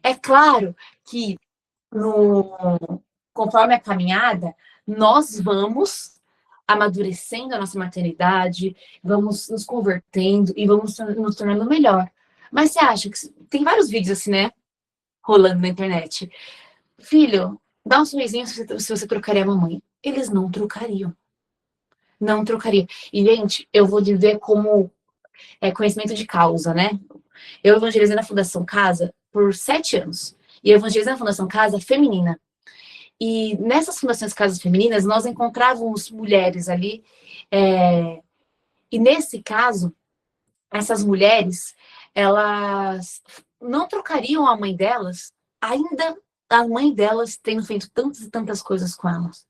É claro que conforme a caminhada, nós vamos amadurecendo a nossa maternidade, vamos nos convertendo e vamos nos tornando melhor. Mas você acha que tem vários vídeos assim, né? Rolando na internet. Filho, dá um sorrisinho se você trocaria a mamãe. Eles não trocariam. Não trocariam. E, gente, eu vou dizer como conhecimento de causa, né? Eu evangelizei na Fundação Casa por 7 anos. E eu evangelizei na Fundação Casa feminina. E nessas fundações casas femininas, nós encontrávamos mulheres ali. E nesse caso, essas mulheres, elas não trocariam a mãe delas, ainda a mãe delas tendo feito tantas e tantas coisas com elas.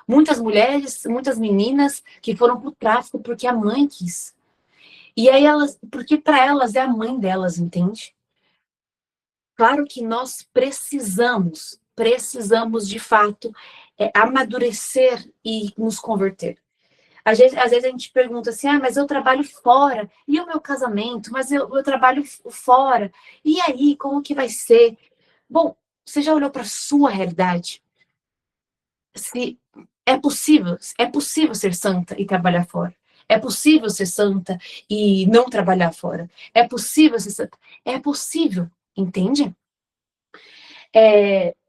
Muitas mulheres, muitas meninas que foram pro tráfico porque a mãe quis. E aí elas, porque para elas é a mãe delas, entende? Claro que nós precisamos de fato amadurecer e nos converter. Às vezes a gente pergunta assim, mas eu trabalho fora, e o meu casamento? Mas eu trabalho fora, e aí, como que vai ser? Bom, você já olhou para a sua realidade? Se é possível ser santa e trabalhar fora. É possível ser santa e não trabalhar fora. É possível ser santa. É possível, entende?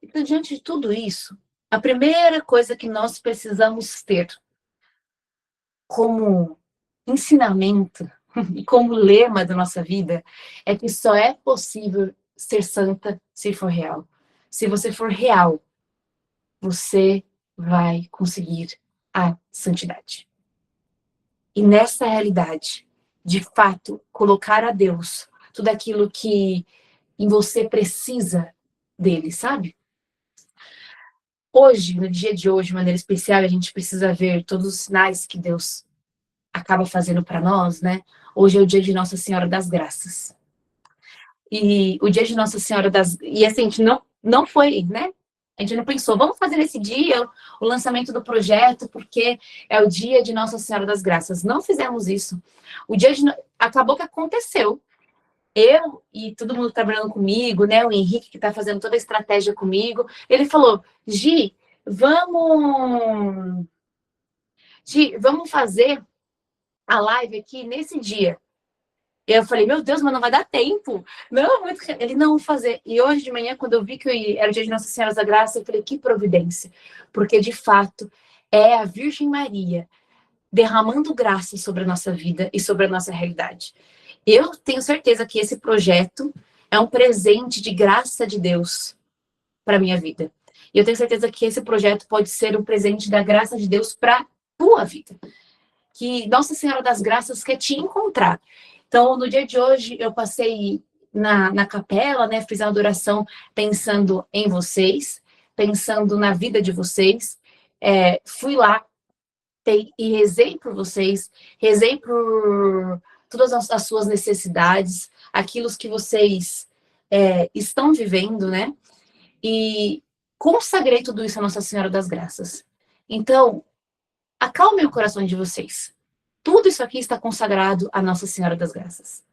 Então, diante de tudo isso, a primeira coisa que nós precisamos ter como ensinamento e como lema da nossa vida é que só é possível ser santa se for real. Se você for real, você vai conseguir a santidade. E nessa realidade, de fato, colocar a Deus tudo aquilo que em você precisa dele, sabe? Hoje, no dia de hoje, de maneira especial, a gente precisa ver todos os sinais que Deus acaba fazendo para nós, né? Hoje é o dia de Nossa Senhora das Graças. E o dia de Nossa Senhora das... E assim, a gente não foi, né? A gente não pensou, vamos fazer nesse dia o lançamento do projeto, porque é o dia de Nossa Senhora das Graças. Não fizemos isso. O dia de... Acabou que aconteceu. Eu e todo mundo trabalhando comigo, né? O Henrique, que está fazendo toda a estratégia comigo, ele falou, vamos... Gi, vamos fazer a live aqui nesse dia. E eu falei, meu Deus, mas não vai dar tempo. Não, muito... Ele não fazer. E hoje de manhã, quando eu vi que era o dia de Nossa Senhora da Graça, eu falei, que providência. Porque, de fato, é a Virgem Maria derramando graça sobre a nossa vida e sobre a nossa realidade. Eu tenho certeza que esse projeto é um presente de graça de Deus para a minha vida. E eu tenho certeza que esse projeto pode ser um presente da graça de Deus para a tua vida. Que Nossa Senhora das Graças quer te encontrar. Então, no dia de hoje, eu passei na capela, né? Fiz a adoração pensando em vocês, pensando na vida de vocês. Fui lá e rezei por vocês, rezei por todas as suas necessidades, aquilo que vocês estão vivendo, né? E consagrei tudo isso a Nossa Senhora das Graças. Então, acalme o coração de vocês. Tudo isso aqui está consagrado a Nossa Senhora das Graças.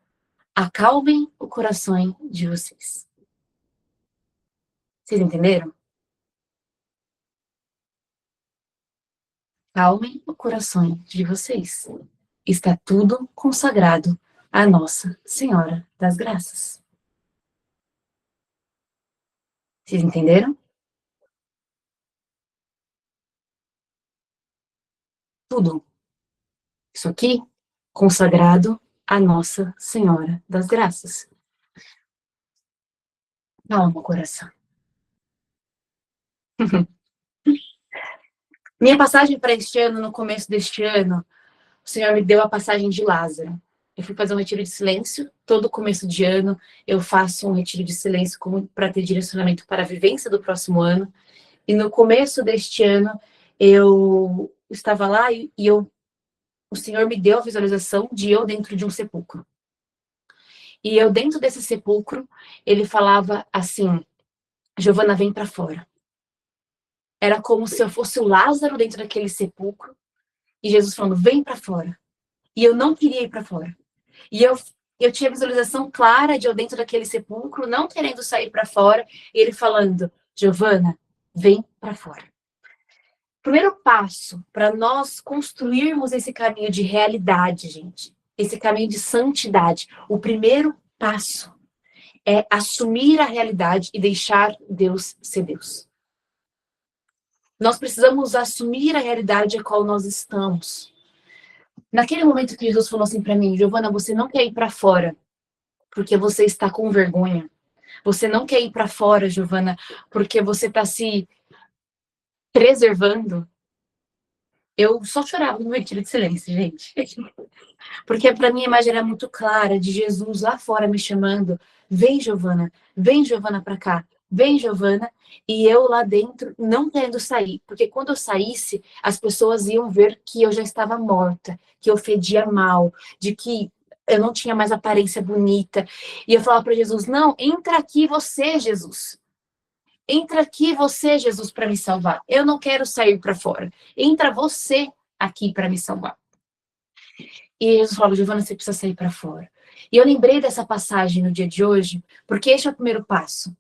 Acalmem o coração de vocês. Vocês entenderam? Acalmem o coração de vocês. Está tudo consagrado a Nossa Senhora das Graças. Vocês entenderam? Tudo. Isso aqui consagrado a Nossa Senhora das Graças. Calma o coração. Minha passagem para este ano, no começo deste ano, o Senhor me deu a passagem de Lázaro. Eu fui fazer um retiro de silêncio. Todo começo de ano eu faço um retiro de silêncio para ter direcionamento para a vivência do próximo ano. E no começo deste ano eu estava lá e o Senhor me deu a visualização de eu dentro de um sepulcro. E eu dentro desse sepulcro, ele falava assim, Giovana, vem para fora. Era como se eu fosse o Lázaro dentro daquele sepulcro e Jesus falando, vem para fora. E eu não queria ir para fora. E Eu tinha visualização clara de eu dentro daquele sepulcro, não querendo sair para fora, e ele falando, Giovana, vem para fora. Primeiro passo para nós construirmos esse caminho de realidade, gente, esse caminho de santidade, o primeiro passo é assumir a realidade e deixar Deus ser Deus. Nós precisamos assumir a realidade a qual nós estamos. Naquele momento que Jesus falou assim para mim, Giovana, você não quer ir para fora porque você está com vergonha. Você não quer ir para fora, Giovana, porque você está se preservando. Eu só chorava no retiro de silêncio, gente. Porque para mim a imagem era muito clara de Jesus lá fora me chamando. Vem, Giovana para cá. Vem, Giovana. E eu lá dentro não querendo sair. Porque quando eu saísse, as pessoas iam ver que eu já estava morta, que eu fedia mal, de que eu não tinha mais aparência bonita. E eu falava para Jesus, não, entra aqui você, Jesus. Entra aqui você, Jesus, para me salvar. Eu não quero sair para fora. Entra você aqui para me salvar. E Jesus falou, Giovana, você precisa sair para fora. E eu lembrei dessa passagem no dia de hoje, porque este é o primeiro passo.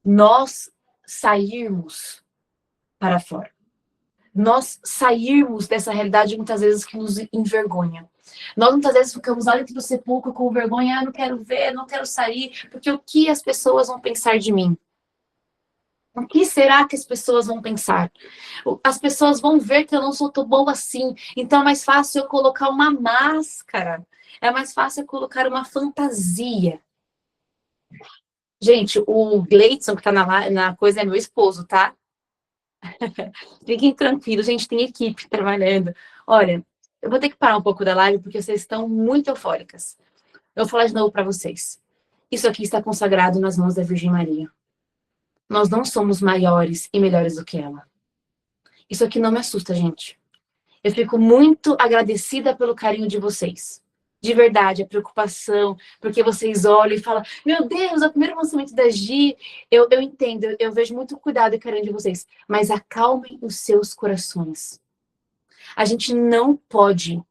Nós sairmos para fora. Nós sairmos dessa realidade muitas vezes que nos envergonha. Nós muitas vezes ficamos lá dentro do sepulcro com vergonha, não quero ver, não quero sair, porque o que as pessoas vão pensar de mim? O que será que as pessoas vão pensar? As pessoas vão ver que eu não sou tão boa assim. Então é mais fácil eu colocar uma máscara. É mais fácil eu colocar uma fantasia. Gente, o Gleidson, que tá na coisa, é meu esposo, tá? Fiquem tranquilos, gente, tem equipe trabalhando. Olha, eu vou ter que parar um pouco da live, porque vocês estão muito eufóricas. Eu vou falar de novo para vocês. Isso aqui está consagrado nas mãos da Virgem Maria. Nós não somos maiores e melhores do que ela. Isso aqui não me assusta, gente. Eu fico muito agradecida pelo carinho de vocês. De verdade, a preocupação, porque vocês olham e falam, meu Deus, é o primeiro lançamento da Gi. Eu entendo, eu vejo muito cuidado e carinho de vocês, mas acalmem os seus corações. A gente não pode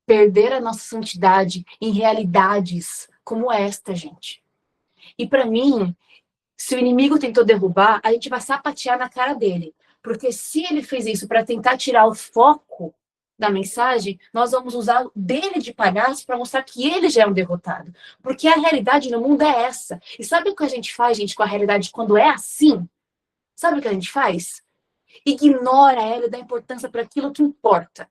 perder a nossa santidade em realidades como esta, gente. E para mim, se o inimigo tentou derrubar, a gente vai sapatear na cara dele. Porque se ele fez isso para tentar tirar o foco da mensagem, nós vamos usar dele de palhaço para mostrar que ele já é um derrotado. Porque a realidade no mundo é essa. E sabe o que a gente faz, gente, com a realidade quando é assim? Sabe o que a gente faz? Ignora ela e dá importância para aquilo que importa.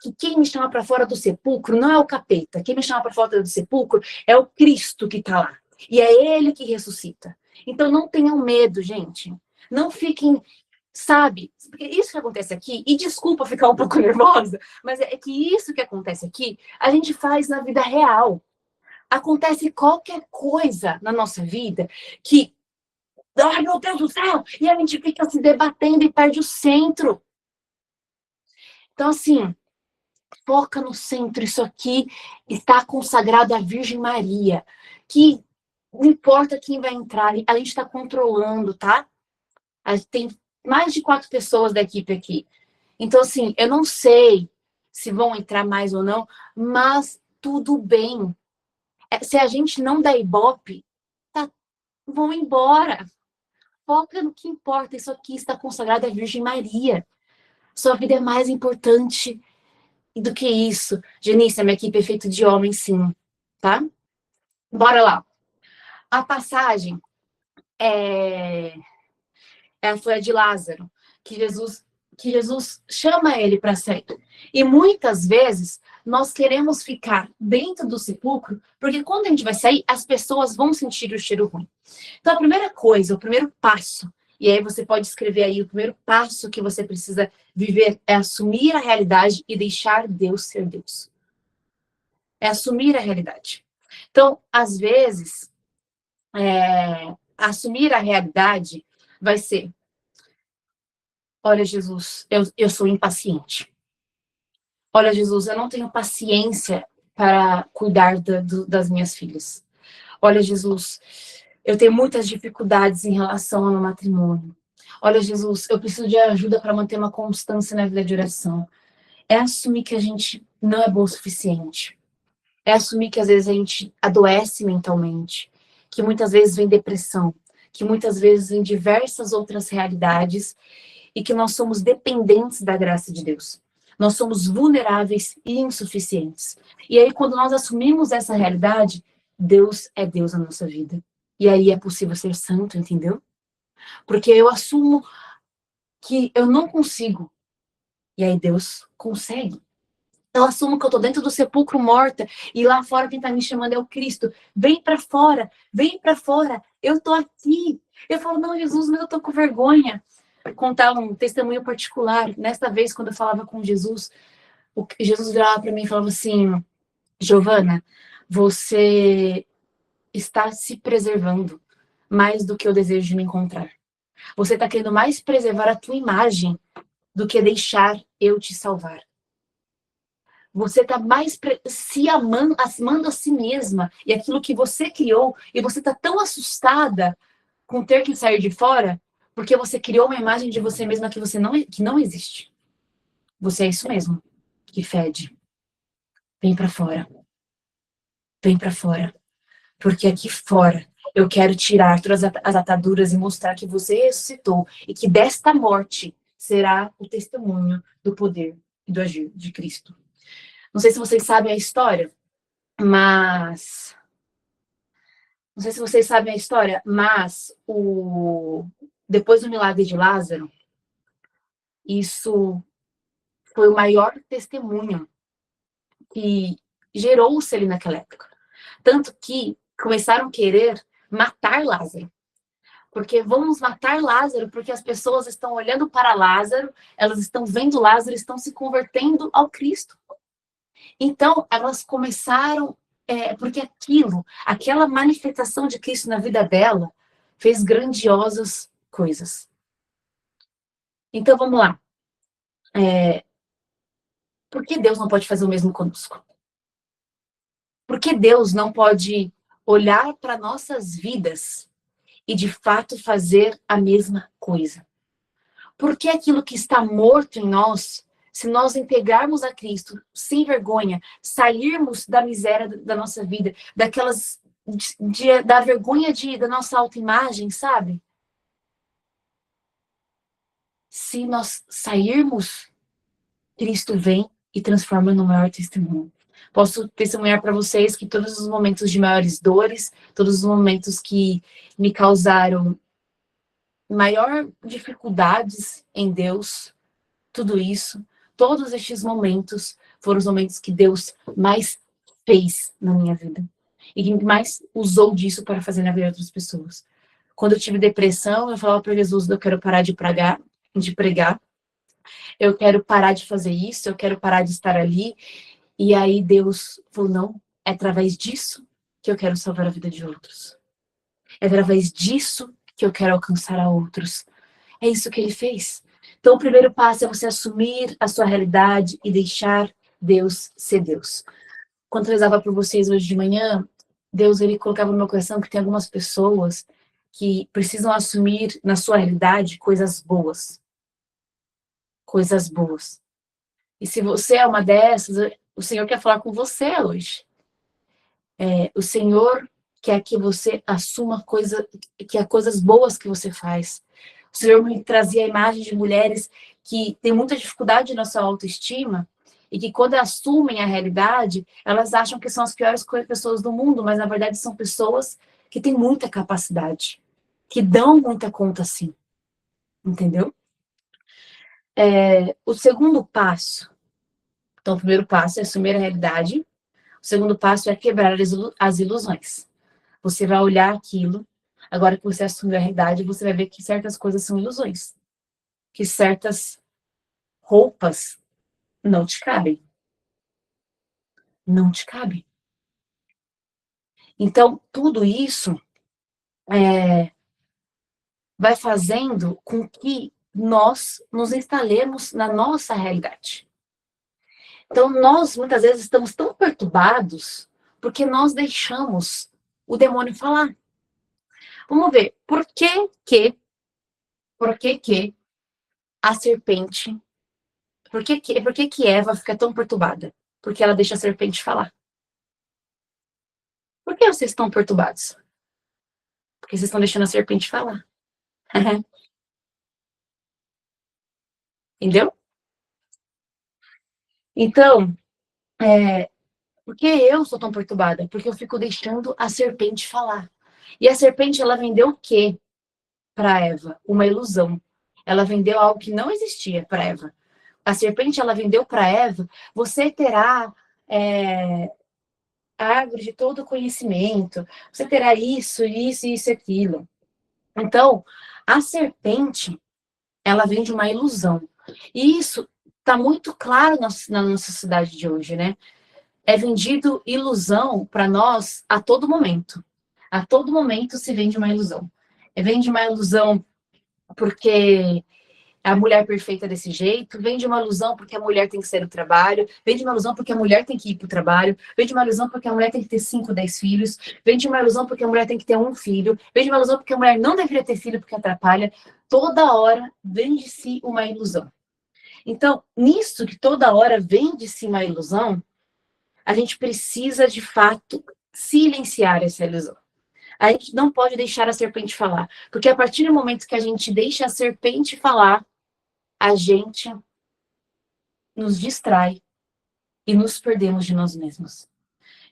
Que quem me chama para fora do sepulcro não é o capeta. Quem me chama para fora do sepulcro é o Cristo que está lá. E é ele que ressuscita. Então não tenham medo, gente. Não fiquem, sabe? Porque isso que acontece aqui, e desculpa ficar um pouco nervosa, mas é que isso que acontece aqui, a gente faz na vida real. Acontece qualquer coisa na nossa vida que, ai meu Deus do céu, e a gente fica se debatendo e perde o centro. Então, assim, foca no centro. Isso aqui está consagrado à Virgem Maria, que não importa quem vai entrar, a gente está controlando, tá? A gente tem mais de 4 pessoas da equipe aqui. Então, assim, eu não sei se vão entrar mais ou não, mas tudo bem. Se a gente não der ibope, tá, vão embora. Foca no que importa. Isso aqui está consagrado à Virgem Maria. Sua vida é mais importante do que isso. Genice, a minha equipe é feita de homens, sim. Tá? Bora lá. A passagem foi a de Lázaro, que Jesus chama ele para sair. E muitas vezes nós queremos ficar dentro do sepulcro, porque quando a gente vai sair, as pessoas vão sentir o cheiro ruim. Então, a primeira coisa, o primeiro passo, e aí você pode escrever aí, o primeiro passo que você precisa viver é assumir a realidade e deixar Deus ser Deus. É assumir a realidade. Então, às vezes, assumir a realidade vai ser: olha, Jesus, eu sou impaciente. Olha, Jesus, eu não tenho paciência para cuidar das minhas filhas. Olha, Jesus, eu tenho muitas dificuldades em relação ao meu matrimônio. Olha, Jesus, eu preciso de ajuda para manter uma constância na vida de oração. É assumir que a gente não é bom o suficiente. É assumir que às vezes a gente adoece mentalmente, que muitas vezes vem depressão, que muitas vezes vem diversas outras realidades e que nós somos dependentes da graça de Deus. Nós somos vulneráveis e insuficientes. E aí, quando nós assumimos essa realidade, Deus é Deus na nossa vida. E aí é possível ser santo, entendeu? Porque eu assumo que eu não consigo. E aí Deus consegue. Eu assumo que eu tô dentro do sepulcro morta e lá fora quem tá me chamando é o Cristo. Vem para fora, vem para fora. Eu tô aqui. Eu falo, não, Jesus, mas eu tô com vergonha. Contar um testemunho particular. Nesta vez, quando eu falava com Jesus, Jesus virava para mim e falava assim: Giovana, você está se preservando mais do que eu desejo de me encontrar. Você está querendo mais preservar a tua imagem do que deixar eu te salvar. Você está mais se amando a si mesma e aquilo que você criou, e você está tão assustada com ter que sair de fora, porque você criou uma imagem de você mesma que não existe. Você é isso mesmo, que fede. Vem para fora. Vem para fora. Porque aqui fora eu quero tirar todas as ataduras e mostrar que você ressuscitou e que desta morte será o testemunho do poder e do agir de Cristo. Não sei se vocês sabem a história, mas depois do milagre de Lázaro, isso foi o maior testemunho que gerou-se ali naquela época. Tanto que começaram a querer matar Lázaro. Porque vamos matar Lázaro, porque as pessoas estão olhando para Lázaro, elas estão vendo Lázaro, estão se convertendo ao Cristo. Então, elas começaram, porque aquela manifestação de Cristo na vida dela, fez grandiosas coisas. Então, vamos lá. Por que Deus não pode fazer o mesmo conosco? Por que Deus não pode olhar para nossas vidas e, de fato, fazer a mesma coisa? Por que aquilo que está morto em nós, se nós integrarmos a Cristo sem vergonha, sairmos da miséria da nossa vida, da vergonha da nossa autoimagem, sabe? Se nós sairmos, Cristo vem e transforma no maior testemunho. Posso testemunhar para vocês que todos os momentos de maiores dores, todos os momentos que me causaram maior dificuldades em Deus, tudo isso, todos estes momentos foram os momentos que Deus mais fez na minha vida. E que mais usou disso para fazer na vida de outras pessoas. Quando eu tive depressão, eu falava para Jesus, eu quero parar de pregar, eu quero parar de fazer isso, eu quero parar de estar ali. E aí Deus falou, não, é através disso que eu quero salvar a vida de outros. É através disso que eu quero alcançar a outros. É isso que ele fez. Então, o primeiro passo é você assumir a sua realidade e deixar Deus ser Deus. Quando eu rezava por vocês hoje de manhã, Deus ele colocava no meu coração que tem algumas pessoas que precisam assumir na sua realidade coisas boas. Coisas boas. E se você é uma dessas, o Senhor quer falar com você hoje. O Senhor quer que você assuma coisas boas que você faz. O Senhor me trazia a imagem de mulheres que têm muita dificuldade na sua autoestima e que quando assumem a realidade, elas acham que são as piores pessoas do mundo, mas na verdade são pessoas que têm muita capacidade, que dão muita conta sim. Entendeu? O segundo passo, então o primeiro passo é assumir a realidade, o segundo passo é quebrar as ilusões. Você vai olhar aquilo, agora que você assumiu a realidade, você vai ver que certas coisas são ilusões. Que certas roupas não te cabem. Não te cabem. Então, tudo isso vai fazendo com que nós nos instalemos na nossa realidade. Então, nós, muitas vezes, estamos tão perturbados porque nós deixamos o demônio falar. Vamos ver, por que a serpente, por que Eva fica tão perturbada? Porque ela deixa a serpente falar. Por que vocês estão perturbados? Porque vocês estão deixando a serpente falar. Entendeu? Então, por que eu sou tão perturbada? Porque eu fico deixando a serpente falar. E a serpente, ela vendeu o quê para Eva? Uma ilusão. Ela vendeu algo que não existia para Eva. A serpente, ela vendeu para Eva, você terá a árvore de todo conhecimento, você terá isso, isso, isso e aquilo. Então, a serpente, ela vende uma ilusão. E isso está muito claro na nossa sociedade de hoje, né? É vendido ilusão para nós a todo momento. A todo momento se vende uma ilusão. Vende uma ilusão porque a mulher perfeita desse jeito, vende uma ilusão porque a mulher tem que ser no trabalho, vende uma ilusão porque a mulher tem que ir para o trabalho, vende uma ilusão porque a mulher tem que ter 5, 10 filhos, vende uma ilusão porque a mulher tem que ter um filho, vende uma ilusão porque a mulher não deveria ter filho porque atrapalha. Toda hora vende-se uma ilusão. Então, nisso que toda hora vende-se uma ilusão, a gente precisa, de fato, silenciar essa ilusão. A gente não pode deixar a serpente falar, porque a partir do momento que a gente deixa a serpente falar, a gente nos distrai e nos perdemos de nós mesmos.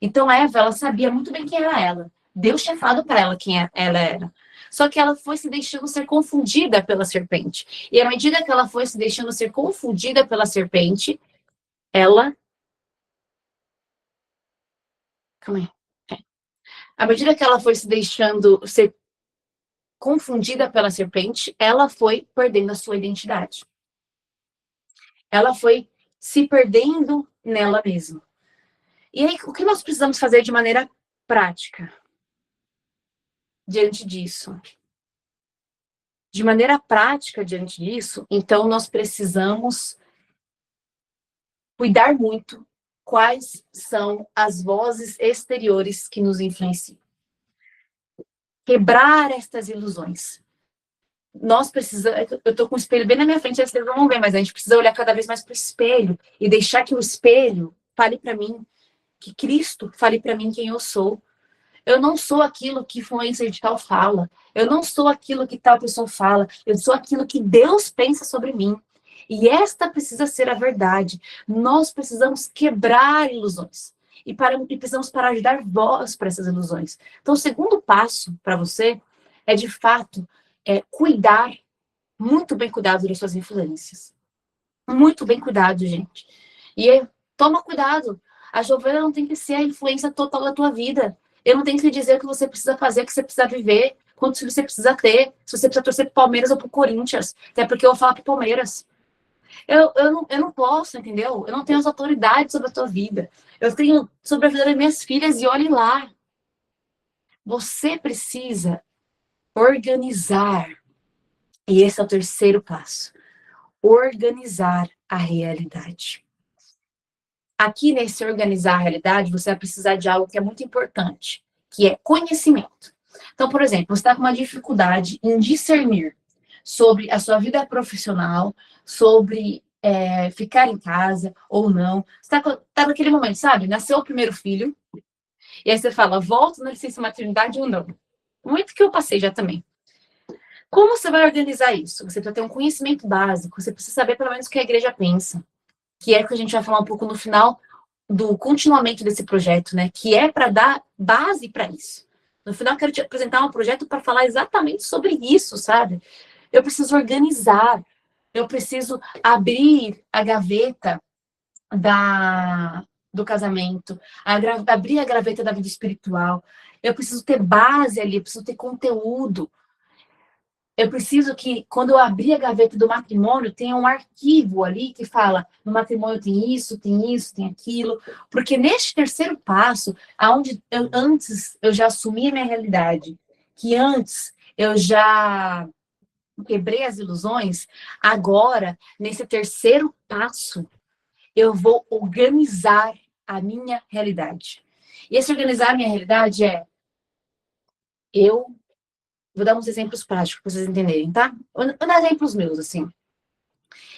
Então, Eva, ela sabia muito bem quem era ela. Deus tinha falado para ela quem ela era. Só que ela foi se deixando ser confundida pela serpente. E à medida que ela foi se deixando ser confundida pela serpente, ela... Calma aí. À medida que ela foi se deixando ser confundida pela serpente, ela foi perdendo a sua identidade. Ela foi se perdendo nela mesma. E aí, o que nós precisamos fazer de maneira prática diante disso? De maneira prática diante disso, então nós precisamos cuidar muito quais são as vozes exteriores que nos influenciam. Quebrar estas ilusões. Nós precisamos... Eu estou com o espelho bem na minha frente, vocês não vão ver, mas a gente precisa olhar cada vez mais para o espelho e deixar que o espelho fale para mim, que Cristo fale para mim quem eu sou. Eu não sou aquilo que influencer de tal fala. Eu não sou aquilo que tal pessoa fala. Eu sou aquilo que Deus pensa sobre mim. E esta precisa ser a verdade. Nós precisamos quebrar ilusões. E precisamos parar de dar voz para essas ilusões. Então, o segundo passo para você é, de fato, cuidar, muito bem cuidado das suas influências. Muito bem cuidado, gente. E toma cuidado. A Giovana não tem que ser a influência total da tua vida. Eu não tenho que te dizer o que você precisa fazer, o que você precisa viver, quantos filhos você precisa ter, se você precisa torcer pro Palmeiras ou pro Corinthians. Até porque eu vou falar pro Palmeiras. Eu não posso, entendeu? Eu não tenho as autoridades sobre a tua vida. Eu tenho sobre a vida das minhas filhas e olhe lá. Você precisa organizar. E esse é o terceiro passo. Organizar a realidade. Aqui nesse organizar a realidade, você vai precisar de algo que é muito importante, que é conhecimento. Então, por exemplo, você está com uma dificuldade em discernir sobre a sua vida profissional, sobre ficar em casa ou não. Você está naquele momento, sabe? Nasceu o primeiro filho, e aí você fala, volto na licença maternidade ou não? Muito que eu passei já também. Como você vai organizar isso? Você precisa ter um conhecimento básico, você precisa saber pelo menos o que a igreja pensa, que é o que a gente vai falar um pouco no final do continuamento desse projeto, né? Que é para dar base para isso. No final, eu quero te apresentar um projeto para falar exatamente sobre isso, sabe? Eu preciso organizar, eu preciso abrir a gaveta do casamento, abrir a gaveta da vida espiritual. Eu preciso ter base ali, eu preciso ter conteúdo. Eu preciso que, quando eu abrir a gaveta do matrimônio, tenha um arquivo ali que fala, no matrimônio tem isso, tem aquilo. Porque neste terceiro passo, aonde antes eu já assumi a minha realidade, que antes eu já quebrei as ilusões, agora, nesse terceiro passo, eu vou organizar a minha realidade. E esse organizar a minha realidade eu vou dar uns exemplos práticos para vocês entenderem, tá? Vou dar exemplos meus, assim.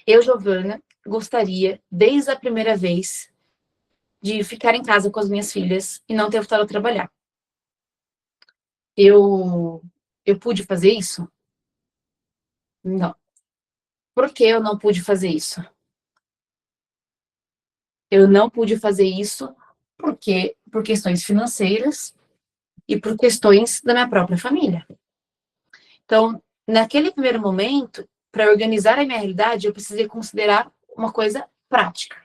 Eu, Giovana, gostaria, desde a primeira vez, de ficar em casa com as minhas filhas e não ter voltado a trabalhar. eu pude fazer isso? Não. Por que eu não pude fazer isso? Eu não pude fazer isso porque por questões financeiras e por questões da minha própria família. Então, naquele primeiro momento, para organizar a minha realidade, eu precisei considerar uma coisa prática.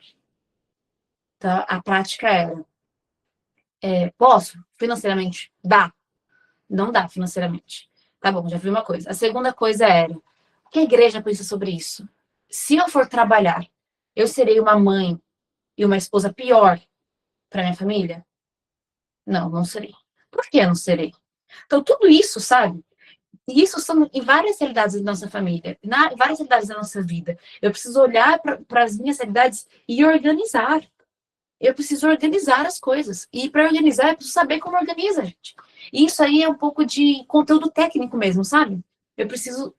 Tá? A prática era, posso? Financeiramente? Dá. Não dá financeiramente. Tá bom, já vi uma coisa. A segunda coisa era, o que a igreja pensa sobre isso? Se eu for trabalhar, eu serei uma mãe e uma esposa pior para minha família? Não, não serei. Por que eu não serei? Então, tudo isso, sabe? E isso são em várias realidades da nossa família, em várias realidades da nossa vida. Eu preciso olhar para as minhas realidades e organizar. Eu preciso organizar as coisas. E para organizar, eu preciso saber como organiza, gente. E isso aí é um pouco de conteúdo técnico mesmo, sabe? Eu preciso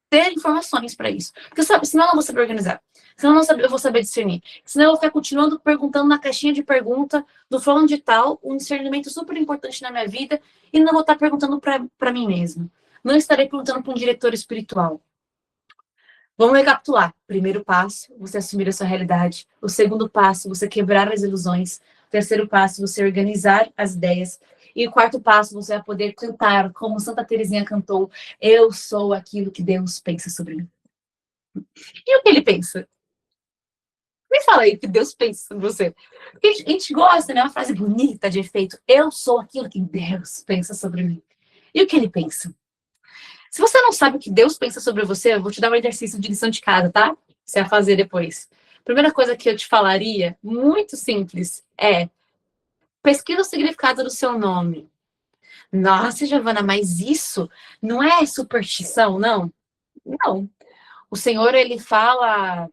ter informações para isso. Porque, sabe, senão eu não vou saber organizar. Senão eu vou saber discernir. Senão eu vou ficar continuando perguntando na caixinha de pergunta do fulano de tal, um discernimento super importante na minha vida, e não vou estar perguntando para mim mesmo. Não estarei perguntando para um diretor espiritual. Vamos recapitular. Primeiro passo, você assumir a sua realidade. O segundo passo, você quebrar as ilusões. O terceiro passo, você organizar as ideias. E o quarto passo, você vai poder cantar, como Santa Teresinha cantou, eu sou aquilo que Deus pensa sobre mim. E o que ele pensa? Me fala aí o que Deus pensa sobre você. Porque a gente gosta, né? Uma frase bonita de efeito. Eu sou aquilo que Deus pensa sobre mim. E o que ele pensa? Se você não sabe o que Deus pensa sobre você, eu vou te dar um exercício de lição de casa, tá? Você vai fazer depois. Primeira coisa que eu te falaria, muito simples, é pesquisa o significado do seu nome. Nossa, Giovana, mas isso não é superstição, não? Não. O Senhor, ele fala,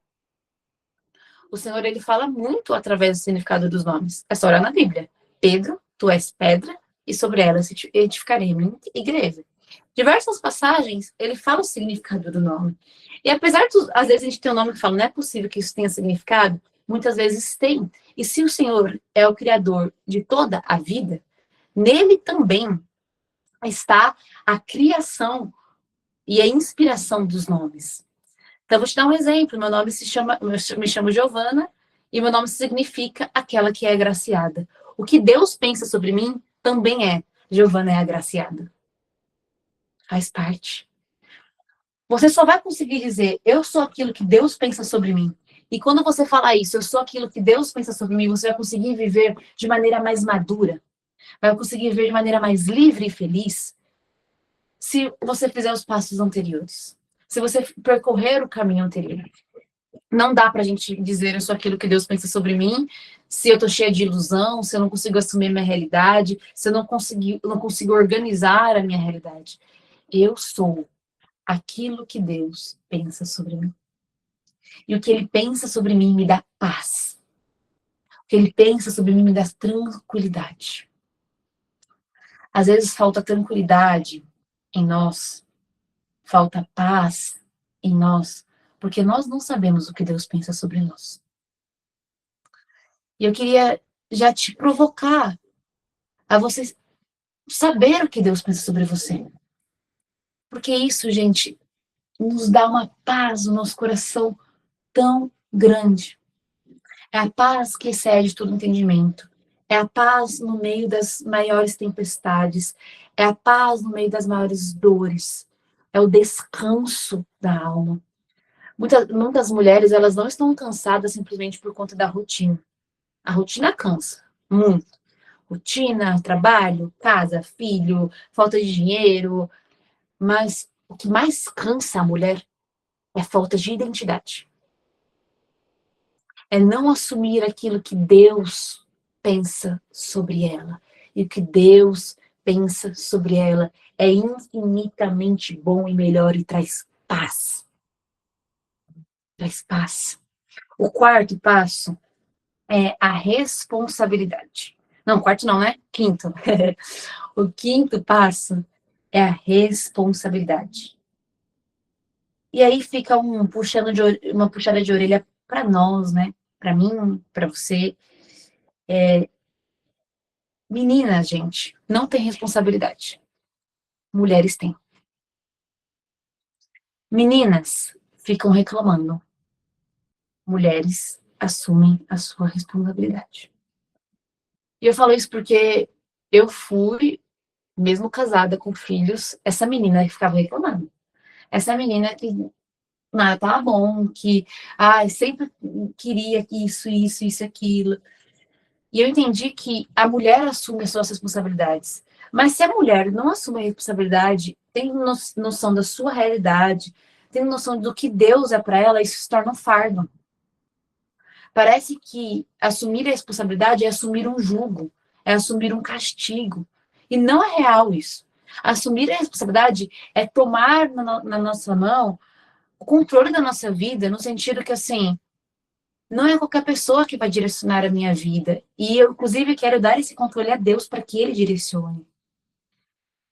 o Senhor, ele fala muito através do significado dos nomes. É só olhar na Bíblia. Pedro, tu és pedra, e sobre ela edificarei minha igreja. Diversas passagens, ele fala o significado do nome. E apesar de, às vezes, a gente ter um nome que fala, não é possível que isso tenha significado, muitas vezes tem. E se o Senhor é o Criador de toda a vida, nele também está a criação e a inspiração dos nomes. Então, vou te dar um exemplo. Meu nome me chamo Giovana, e meu nome significa aquela que é agraciada. O que Deus pensa sobre mim também é Giovana é agraciada. Faz parte. Você só vai conseguir dizer, eu sou aquilo que Deus pensa sobre mim. E quando você falar isso, eu sou aquilo que Deus pensa sobre mim, você vai conseguir viver de maneira mais madura, vai conseguir viver de maneira mais livre e feliz, se você fizer os passos anteriores. Se você percorrer o caminho anterior. Não dá pra gente dizer, eu sou aquilo que Deus pensa sobre mim, se eu tô cheia de ilusão, se eu não consigo assumir a minha realidade, se eu não consigo organizar a minha realidade. Eu sou aquilo que Deus pensa sobre mim. E o que ele pensa sobre mim me dá paz. O que ele pensa sobre mim me dá tranquilidade. Às vezes falta tranquilidade em nós, falta paz em nós, porque nós não sabemos o que Deus pensa sobre nós. E eu queria já te provocar a você saber o que Deus pensa sobre você. Porque isso, gente, nos dá uma paz no nosso coração tão grande. É a paz que excede todo entendimento. É a paz no meio das maiores tempestades. É a paz no meio das maiores dores. É o descanso da alma. Muitas mulheres, elas não estão cansadas simplesmente por conta da rotina. A rotina cansa muito. Rotina, trabalho, casa, filho, falta de dinheiro. Mas o que mais cansa a mulher é falta de identidade. É não assumir aquilo que Deus pensa sobre ela. E o que Deus pensa sobre ela é infinitamente bom e melhor e traz paz. Traz paz. O quarto passo é a responsabilidade. Não, quarto não, né? Quinto. O quinto passo é a responsabilidade. E aí fica uma puxada de orelha para nós, né? Para mim, para você. Menina, gente, não tem responsabilidade. mulheres têm. Meninas ficam reclamando. Mulheres assumem a sua responsabilidade. E eu falo isso porque eu fui, mesmo casada com filhos, essa menina que ficava reclamando. Essa menina que nada tava bom, que sempre queria isso, aquilo. E eu entendi que a mulher assume as suas responsabilidades. Mas se a mulher não assume a responsabilidade, tem noção da sua realidade, tem noção do que Deus é para ela, isso se torna um fardo. Parece que assumir a responsabilidade é assumir um jugo, é assumir um castigo. E não é real isso. Assumir a responsabilidade é tomar na nossa mão o controle da nossa vida, no sentido que, assim, não é qualquer pessoa que vai direcionar a minha vida. E eu, inclusive, quero dar esse controle a Deus para que Ele direcione.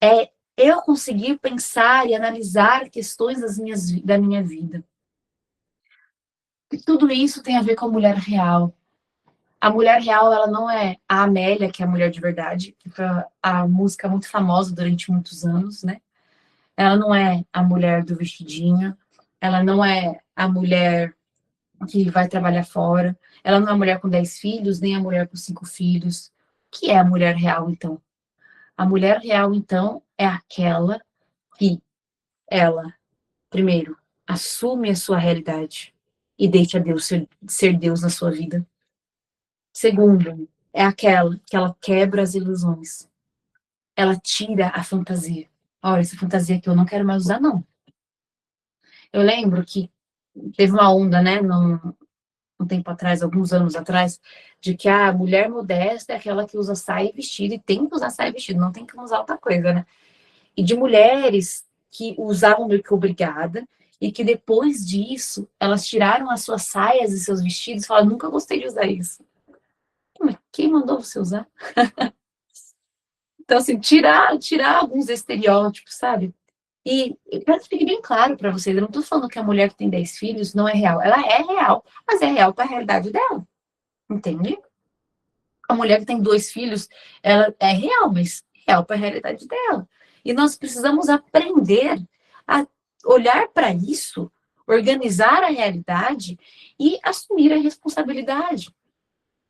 É eu conseguir pensar e analisar questões da minha vida. E tudo isso tem a ver com a mulher real. A mulher real, ela não é a Amélia, que é a mulher de verdade, que foi a música muito famosa durante muitos anos, né? Ela não é a mulher do vestidinho, ela não é a mulher que vai trabalhar fora, ela não é a mulher com 10 filhos, nem a mulher com 5 filhos. O que é a mulher real, então? A mulher real, então, é aquela que ela, primeiro, assume a sua realidade e deixa Deus ser Deus na sua vida. Segundo, é aquela que ela quebra as ilusões. Ela tira a fantasia. Olha, essa fantasia que eu não quero mais usar, não. Eu lembro que teve uma onda, né, um tempo atrás, alguns anos atrás, de que a mulher modesta é aquela que usa saia e vestido, e tem que usar saia e vestido, não tem que usar outra coisa, né? E de mulheres que usavam meio que obrigada, e que depois disso, elas tiraram as suas saias e seus vestidos e falaram, nunca gostei de usar isso. Mas quem mandou você usar? Então, assim, tirar alguns estereótipos, sabe? E eu quero que fique bem claro para vocês, eu não estou falando que a mulher que tem 10 filhos não é real. Ela é real, mas é real para a realidade dela, entende? A mulher que tem 2 filhos, ela é real, mas real para a realidade dela. E nós precisamos aprender a olhar para isso, organizar a realidade e assumir a responsabilidade.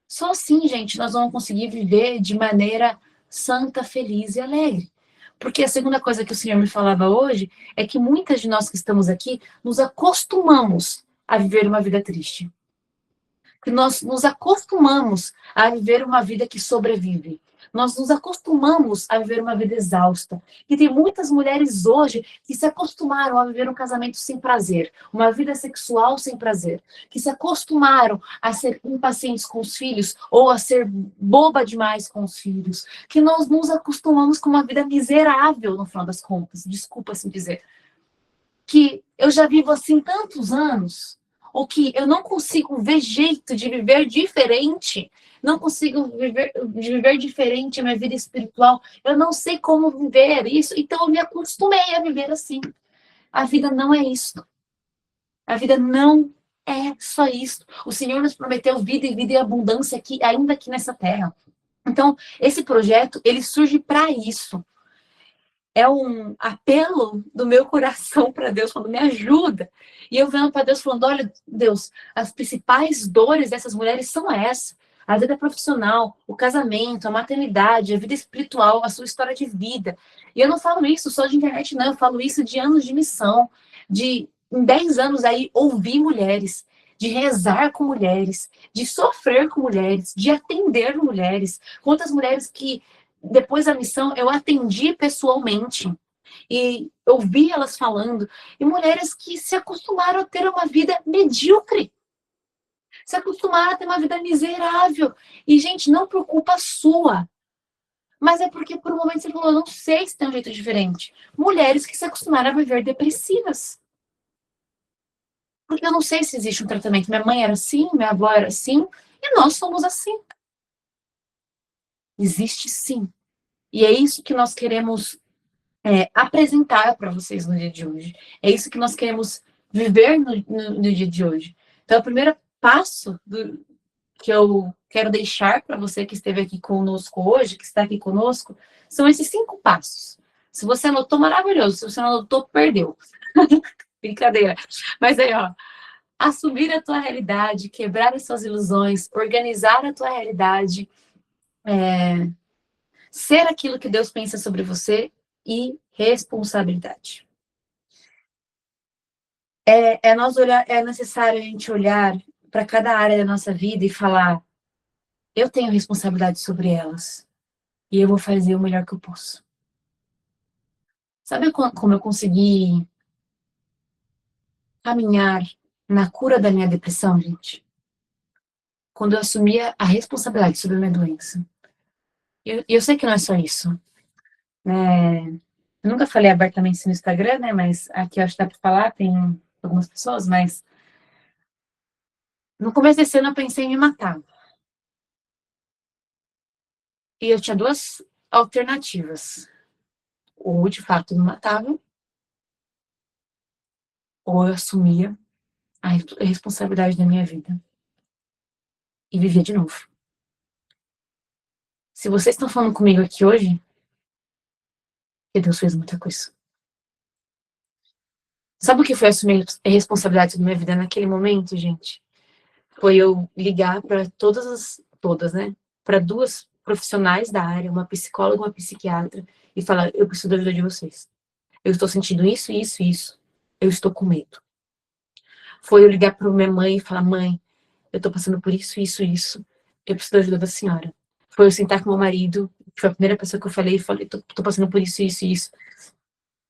Só assim, gente, nós vamos conseguir viver de maneira santa, feliz e alegre. Porque a segunda coisa que o Senhor me falava hoje é que muitas de nós que estamos aqui nos acostumamos a viver uma vida triste. Que nós nos acostumamos a viver uma vida que sobrevive. Nós nos acostumamos a viver uma vida exausta. E tem muitas mulheres hoje que se acostumaram a viver um casamento sem prazer, uma vida sexual sem prazer, que se acostumaram a ser impacientes com os filhos ou a ser boba demais com os filhos, que nós nos acostumamos com uma vida miserável no final das contas, desculpa assim dizer. Que eu já vivo assim tantos anos, ou que eu não consigo ver jeito de viver diferente, não consigo viver diferente a minha vida espiritual, eu não sei como viver isso, então eu me acostumei a viver assim. A vida não é isso. A vida não é só isso. O Senhor nos prometeu vida e vida em abundância aqui, ainda aqui nessa terra. Então, esse projeto, ele surge para isso. É um apelo do meu coração para Deus, falando, me ajuda. E eu vendo para Deus, falando, olha, Deus, as principais dores dessas mulheres são essas. A vida profissional, o casamento, a maternidade, a vida espiritual, a sua história de vida. E eu não falo isso só de internet, não. Eu falo isso de anos de missão, de, em 10 anos aí, ouvir mulheres, de rezar com mulheres, de sofrer com mulheres, de atender mulheres. Quantas mulheres que depois da missão, eu atendi pessoalmente e ouvi elas falando, e mulheres que se acostumaram a ter uma vida medíocre, se acostumaram a ter uma vida miserável. E, gente, não por culpa sua, mas é porque por um momento você falou, eu não sei se tem um jeito diferente. Mulheres que se acostumaram a viver depressivas. Porque eu não sei se existe um tratamento. Minha mãe era assim, minha avó era assim, e nós somos assim. Existe sim. E é isso que nós queremos apresentar para vocês no dia de hoje. É isso que nós queremos viver no dia de hoje. Então, o primeiro passo que eu quero deixar para você que esteve aqui conosco hoje, que está aqui conosco, são esses 5 passos. Se você anotou, maravilhoso. Se você não anotou, perdeu. Brincadeira. Mas aí, ó. Assumir a tua realidade, quebrar as suas ilusões, organizar a tua realidade, ser aquilo que Deus pensa sobre você e responsabilidade. É necessário a gente olhar para cada área da nossa vida e falar: eu tenho responsabilidade sobre elas e eu vou fazer o melhor que eu posso. Sabe como eu consegui caminhar na cura da minha depressão, gente? Quando eu assumia a responsabilidade sobre a minha doença. Eu sei que não é só isso, né? Eu nunca falei abertamente no Instagram, né? Mas aqui eu acho que dá para falar, tem algumas pessoas, mas no começo desse ano eu pensei em me matar. E eu tinha duas alternativas. Ou de fato me matava, ou eu assumia a responsabilidade da minha vida e vivia de novo. Se vocês estão falando comigo aqui hoje, que Deus fez muita coisa. Sabe o que foi assumir a responsabilidade da minha vida naquele momento, gente? Foi eu ligar para todas, né? Para duas profissionais da área, uma psicóloga e uma psiquiatra, e falar: eu preciso da ajuda de vocês. Eu estou sentindo isso, isso, isso. Eu estou com medo. Foi eu ligar para minha mãe e falar: mãe, eu estou passando por isso, isso, isso. Eu preciso da ajuda da senhora. Foi eu sentar com meu marido, que foi a primeira pessoa que eu falei, tô passando por isso, isso, isso.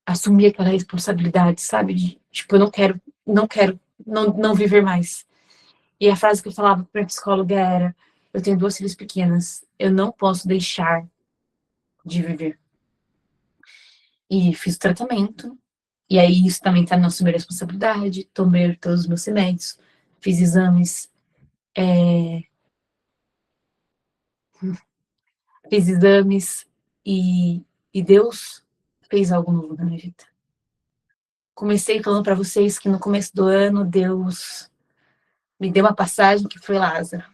Assumir aquela responsabilidade, sabe? Tipo, eu não viver mais. E a frase que eu falava para a psicóloga era: eu tenho duas filhas pequenas, eu não posso deixar de viver. E fiz o tratamento, e aí isso também está na nossa responsabilidade, tomei todos os meus remédios, fiz exames, fiz exames, e Deus fez algo novo na minha vida. Comecei falando para vocês que no começo do ano Deus me deu uma passagem que foi Lázaro.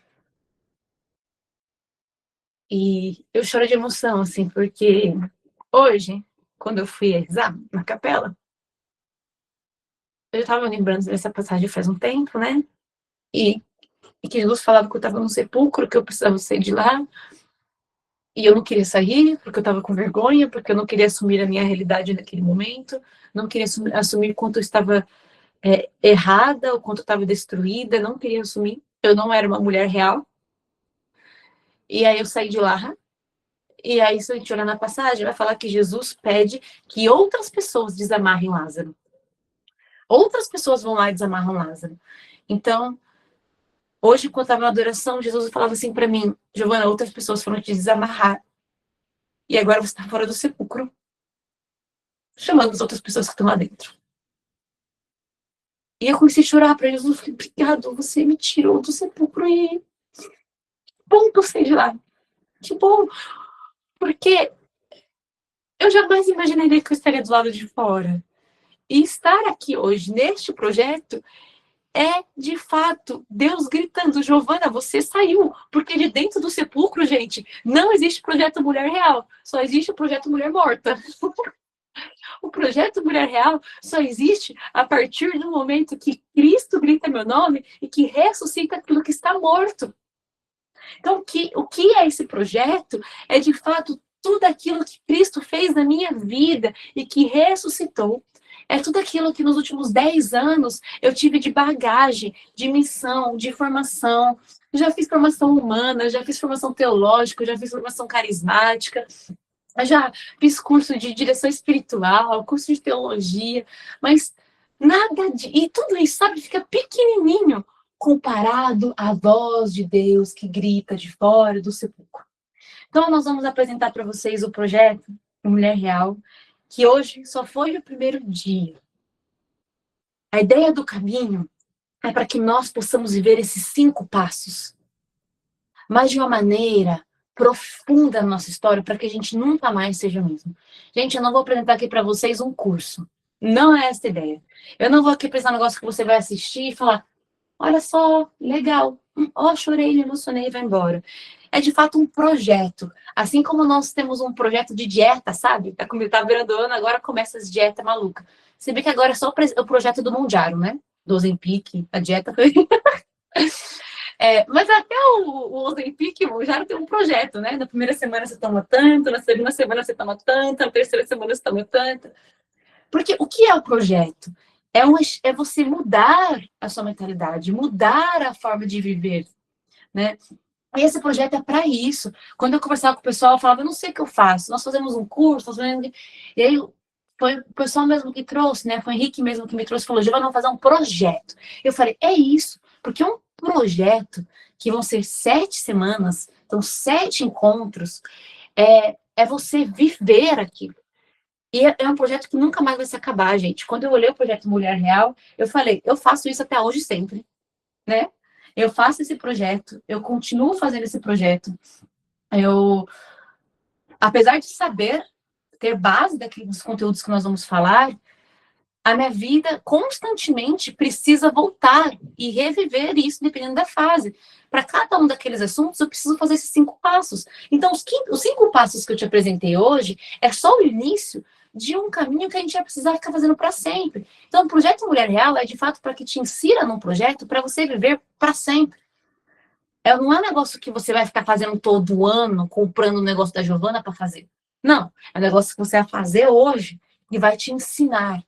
E eu choro de emoção, assim, porque hoje, quando eu fui rezar na capela, eu já estava lembrando dessa passagem faz um tempo, né? E que Jesus falava que eu estava no sepulcro, que eu precisava sair de lá, e eu não queria sair, porque eu estava com vergonha, porque eu não queria assumir a minha realidade naquele momento, não queria assumir quanto eu estava errada, o quanto eu estava destruída, não queria assumir. Eu não era uma mulher real. E aí eu saí de lá, e aí se a gente olhar na passagem, vai falar que Jesus pede que outras pessoas desamarrem Lázaro. Outras pessoas vão lá e desamarram Lázaro. Então, hoje, quando eu estava na adoração, Jesus falava assim para mim: Giovana, outras pessoas foram te desamarrar. E agora você está fora do sepulcro, chamando as outras pessoas que estão lá dentro. E eu comecei a chorar para Jesus. Eu falei: obrigado, você me tirou do sepulcro e bom que eu saí de lá. Que bom, porque eu jamais imaginaria que eu estaria do lado de fora. E estar aqui hoje, neste projeto, é, de fato, Deus gritando: Giovana, você saiu. Porque de dentro do sepulcro, gente, não existe projeto Mulher Real. Só existe o projeto Mulher Morta. O projeto Mulher Real só existe a partir do momento que Cristo grita meu nome e que ressuscita aquilo que está morto. Então, o que é esse projeto? É, de fato, tudo aquilo que Cristo fez na minha vida e que ressuscitou. É tudo aquilo que nos últimos 10 anos eu tive de bagagem, de missão, de formação. Eu já fiz formação humana, já fiz formação teológica, já fiz formação carismática, já fiz curso de direção espiritual, curso de teologia, mas nada de... E tudo isso, sabe, fica pequenininho comparado à voz de Deus que grita de fora do sepulcro. Então, nós vamos apresentar para vocês o projeto Mulher Real, que hoje só foi o primeiro dia. A ideia do caminho é para que nós possamos viver esses 5 passos, mas de uma maneira profunda na nossa história, para que a gente nunca mais seja o mesmo. Gente, eu não vou apresentar aqui para vocês um curso. Não é essa a ideia. Eu não vou aqui apresentar um negócio que você vai assistir e falar: olha só, legal. Ó, chorei, me emocionei e vai embora. é de fato um projeto. Assim como nós temos um projeto de dieta, sabe? Tá virando ano, agora começa as dietas malucas. Se bem que agora é só o projeto do Mondiaro, né? Do Ozempic, a dieta foi... mas até o Ozempic, o Mondiaro tem um projeto, né? Na primeira semana você toma tanto, na segunda semana você toma tanto, na terceira semana você toma tanto. Porque o que é o projeto? É você mudar a sua mentalidade, mudar a forma de viver, né? E esse projeto é para isso. Quando eu conversava com o pessoal, eu falava, eu não sei o que eu faço. Nós fazemos um curso, nós fazemos... E aí foi o pessoal mesmo que trouxe, né? Foi o Henrique mesmo que me trouxe, falou, Giovana, vamos fazer um projeto. Eu falei, é isso, porque um projeto que vão ser 7 semanas, então 7 encontros, é você viver aquilo. E é um projeto que nunca mais vai se acabar, gente. Quando eu olhei o projeto Mulher Real, eu falei, eu faço isso até hoje sempre, né? Eu faço esse projeto, eu continuo fazendo esse projeto. Apesar de saber, ter base daqueles conteúdos que nós vamos falar, a minha vida constantemente precisa voltar e reviver isso dependendo da fase. Para cada um daqueles assuntos, eu preciso fazer esses 5 passos. Então, os 5 passos que eu te apresentei hoje é só o início de um caminho que a gente vai precisar ficar fazendo para sempre. Então, o projeto Mulher Real é de fato para que te insira num projeto para você viver para sempre. Não é um negócio que você vai ficar fazendo todo ano, comprando o negócio da Giovana para fazer. Não, é um negócio que você vai fazer hoje e vai te ensinar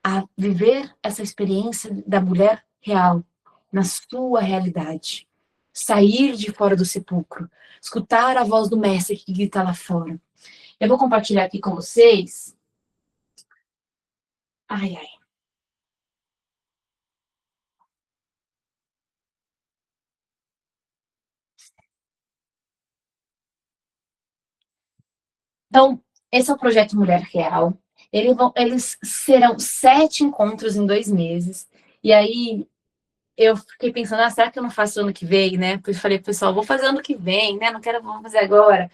a viver essa experiência da mulher real, na sua realidade. Sair de fora do sepulcro, escutar a voz do mestre que grita lá fora. Eu vou compartilhar aqui com vocês. Ai, ai. Então, esse é o projeto Mulher Real. Eles serão 7 encontros em 2 meses. E aí, eu fiquei pensando, será que eu não faço ano que vem, né? Eu falei, pessoal, vou fazer ano que vem, né? Não quero, vou fazer agora.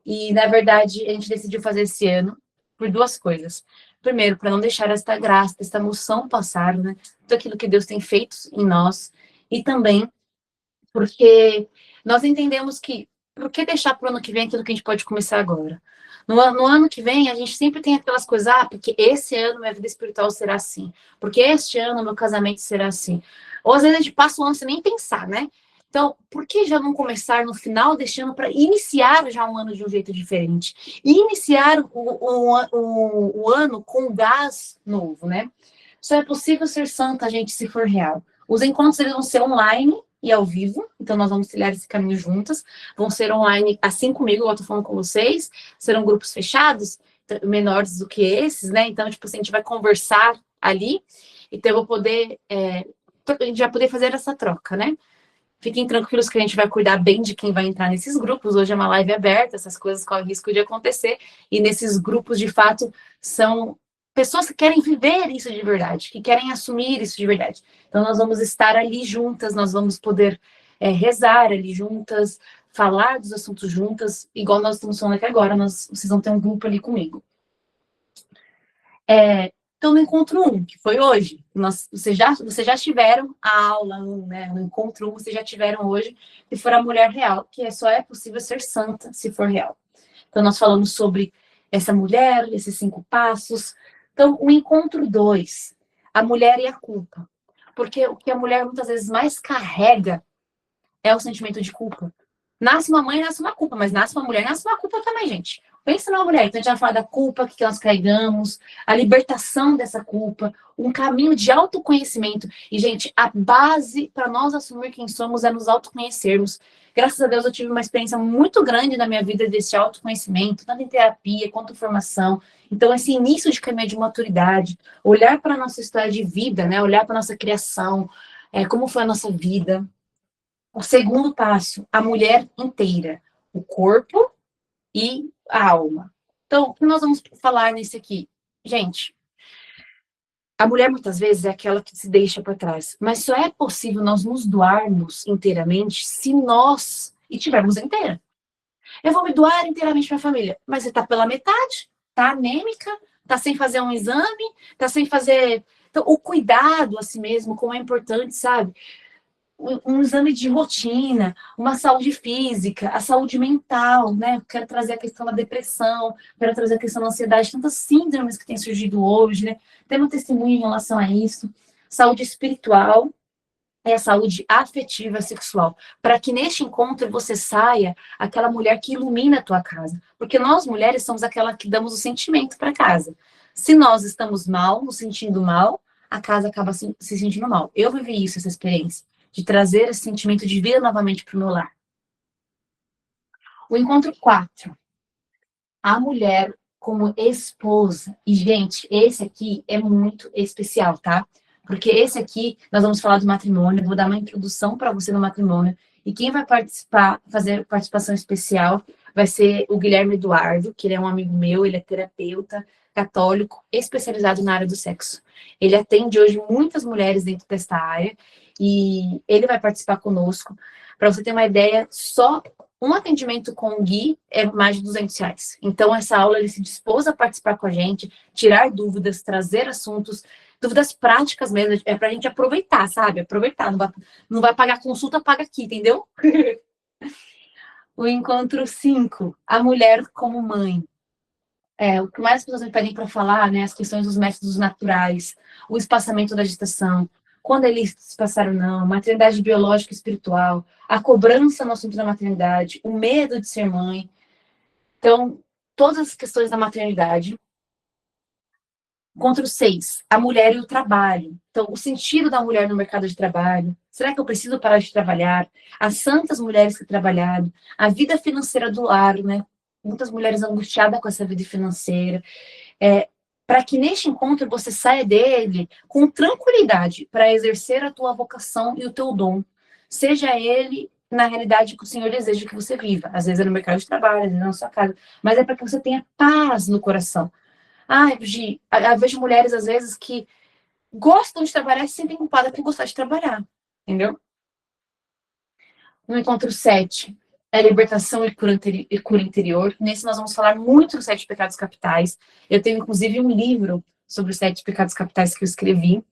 E, na verdade, a gente decidiu fazer esse ano por 2 coisas. Primeiro, para não deixar esta graça, esta emoção passar, né? Tudo aquilo que Deus tem feito em nós. E também porque nós entendemos que, por que deixar para o ano que vem aquilo que a gente pode começar agora? No ano que vem, a gente sempre tem aquelas coisas, porque esse ano minha vida espiritual será assim, porque este ano meu casamento será assim. Ou às vezes a gente passa o ano sem nem pensar, né? Então, por que já não começar no final deste ano para iniciar já um ano de um jeito diferente? E iniciar o ano com gás novo, né? Só é possível ser santa, gente, se for real. Os encontros eles vão ser online e ao vivo, então nós vamos trilhar esse caminho juntas. Vão ser online, assim comigo, eu estou falando com vocês, serão grupos fechados, menores do que esses, né? Então, tipo assim, a gente vai conversar ali, então eu vou poder, a gente vai poder fazer essa troca, né? Fiquem tranquilos que a gente vai cuidar bem de quem vai entrar nesses grupos. Hoje é uma live aberta, essas coisas correm risco de acontecer. E nesses grupos, de fato, são pessoas que querem viver isso de verdade, que querem assumir isso de verdade. Então, nós vamos estar ali juntas, nós vamos poder rezar ali juntas, falar dos assuntos juntas, igual nós estamos falando aqui agora, vocês vão ter um grupo ali comigo. Então, no encontro 1, que foi hoje, vocês já tiveram a aula 1, né? No encontro 1, vocês já tiveram hoje, que for a mulher real, que só é possível ser santa se for real. Então, nós falamos sobre essa mulher, esses 5 passos. Então, o encontro 2, a mulher e a culpa. Porque o que a mulher muitas vezes mais carrega é o sentimento de culpa. Nasce uma mãe, nasce uma culpa, mas nasce uma mulher, nasce uma culpa também, gente. Pensa numa mulher, então a gente vai falar da culpa que nós carregamos, a libertação dessa culpa, um caminho de autoconhecimento. E, gente, a base para nós assumir quem somos é nos autoconhecermos. Graças a Deus eu tive uma experiência muito grande na minha vida desse autoconhecimento, tanto em terapia quanto em formação. Então, esse início de caminho de maturidade, olhar para a nossa história de vida, né? Olhar para a nossa criação, como foi a nossa vida. O segundo passo, a mulher inteira, o corpo e a alma. Então, o que nós vamos falar nesse aqui? Gente, a mulher muitas vezes é aquela que se deixa para trás, mas só é possível nós nos doarmos inteiramente se nós estivermos inteira. Eu vou me doar inteiramente para a família, mas você está pela metade, está anêmica, está sem fazer um exame, está sem fazer... Então, o cuidado a si mesmo, como é importante, sabe? um exame de rotina, uma saúde física, a saúde mental, né? Quero trazer a questão da depressão, quero trazer a questão da ansiedade, tantas síndromes que têm surgido hoje, né? Tem um testemunho em relação a isso. Saúde espiritual e a saúde afetiva sexual, para que neste encontro você saia aquela mulher que ilumina a tua casa. Porque nós, mulheres, somos aquela que damos o sentimento para casa. Se nós estamos mal, nos sentindo mal, a casa acaba se sentindo mal. Eu vivi isso, essa experiência de trazer esse sentimento de vida novamente para o meu lar. O encontro 4. A mulher como esposa. E, gente, esse aqui é muito especial, tá? Porque esse aqui, nós vamos falar do matrimônio, vou dar uma introdução para você no matrimônio. E quem vai participar, fazer participação especial, vai ser o Guilherme Eduardo, que ele é um amigo meu, ele é terapeuta católico, especializado na área do sexo. Ele atende hoje muitas mulheres dentro desta área, e ele vai participar conosco. Para você ter uma ideia, só um atendimento com o Gui é mais de R$ 200. Então, essa aula, ele se dispôs a participar com a gente, tirar dúvidas, trazer assuntos, dúvidas práticas mesmo, é pra gente aproveitar, sabe? Aproveitar, não vai pagar consulta, paga aqui, entendeu? O encontro 5, a mulher como mãe. O que mais as pessoas me pedem para falar, né, as questões dos métodos naturais, o espaçamento da gestação, quando eles espaçaram ou não, maternidade biológica e espiritual, a cobrança no assunto da maternidade, o medo de ser mãe. Então, todas as questões da maternidade. Encontro 6, a mulher e o trabalho. Então, o sentido da mulher no mercado de trabalho. Será que eu preciso parar de trabalhar? As santas mulheres que trabalharam. A vida financeira do lar, né? Muitas mulheres angustiadas com essa vida financeira. Para que neste encontro você saia dele com tranquilidade para exercer a tua vocação e o teu dom. Seja ele, na realidade, que o Senhor deseja que você viva. Às vezes é no mercado de trabalho, às vezes é na sua casa. Mas é para que você tenha paz no coração. Gi, eu vejo mulheres, às vezes, que gostam de trabalhar e se sentem culpadas por gostar de trabalhar. Entendeu? No encontro 7, é libertação e cura interior. Nesse nós vamos falar muito dos 7 pecados capitais. Eu tenho, inclusive, um livro sobre os 7 pecados capitais que eu escrevi.